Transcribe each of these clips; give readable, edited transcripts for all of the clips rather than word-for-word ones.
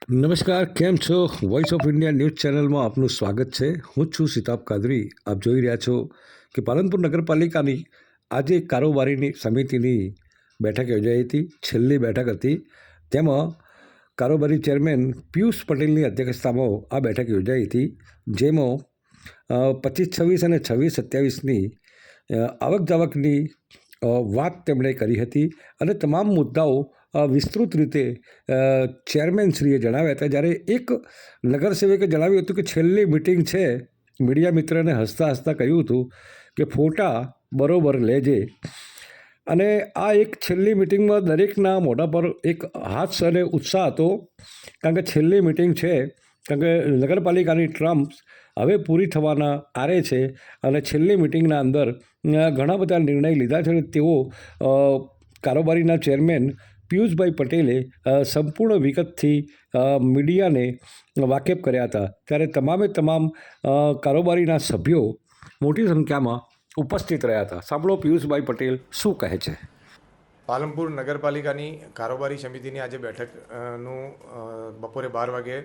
નમસ્કાર, કેમ છો? વોઇસ ઓફ ઇન્ડિયા ન્યૂઝ ચેનલમાં આપનું સ્વાગત છે. હું છું સિતાબ કાદરી. આપ જોઈ રહ્યા છો કે પાલનપુર નગરપાલિકાની આજે કારોબારીની સમિતિની બેઠક યોજાઈ હતી. છેલ્લી બેઠક હતી. તેમાં કારોબારી ચેરમેન પિયુષ પટેલની અધ્યક્ષતામાં આ બેઠક યોજાઈ હતી, જેમાં 25-26 અને 26-27ની આવક જાવકની વાત તેમણે કરી હતી અને તમામ મુદ્દાઓ વિસ્તૃત રીતે ચેરમેનશ્રીએ જણાવ્યા હતા. જ્યારે એક નગરસેવકે જણાવ્યું હતું કે છેલ્લી મિટિંગ છે, મીડિયા મિત્રને હસતા હસતા કહ્યું હતું કે ફોટા બરોબર લેજે. અને આ એક છેલ્લી મિટિંગમાં દરેકના મોઢા પર એક હાસ્ય અને ઉત્સાહ હતો, કારણ કે છેલ્લી મિટિંગ છે, કારણ કે નગરપાલિકાની ટર્મ્સ હવે પૂરી થવાના આરે છે અને છેલ્લી મિટિંગના અંદર ઘણા બધા નિર્ણય લીધા છે. તેઓ કારોબારીના ચેરમેન પિયુષભાઈ પટેલે સંપૂર્ણ વિગતથી મીડિયાને વાકેફ કર્યા હતા. ત્યારે તમામ કારોબારીના સભ્યો મોટી સંખ્યામાં ઉપસ્થિત રહ્યા હતા. સાંભળો પિયુષભાઈ પટેલ શું કહે છે. પાલનપુર નગરપાલિકાની કારોબારી સમિતિની આજે બેઠકનું બપોરે 12 વાગે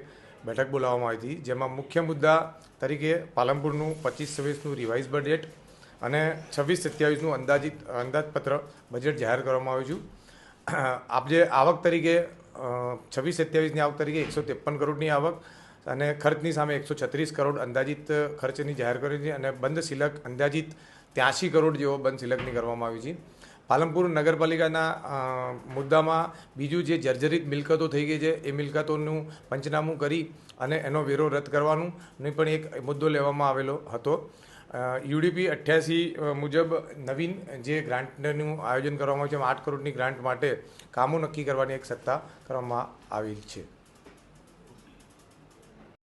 બેઠક બોલાવવામાં આવી હતી, જેમાં મુખ્ય મુદ્દા તરીકે પાલનપુરનું 25-26નું રિવાઇઝ બજેટ અને 26-27નું અંદાજપત્ર બજેટ જાહેર કરવામાં આવ્યું છે. આપ જે આવક તરીકે 26-27ની આવક તરીકે 153 કરોડની આવક અને ખર્ચની સામે 136 કરોડ અંદાજિત ખર્ચની જાહેર કરી છે અને બંધ શિલક અંદાજિત 83 કરોડ જેવો બંધ શિલકની કરવામાં આવી છે. પાલનપુર નગરપાલિકાના મુદ્દામાં બીજું જે જર્જરિત મિલકતો થઈ ગઈ છે એ મિલકતોનું પંચનામું કરી અને એનો વેરો રદ કરવાનું પણ એક મુદ્દો લેવામાં આવેલો હતો. યુડીપી 88 મુજબ નવીન જે ગ્રાન્ટનું આયોજન કરવામાં આવ્યું છે, 8 કરોડની ગ્રાન્ટ માટે કામો નક્કી કરવાની એક સત્તા કરવામાં આવી છે.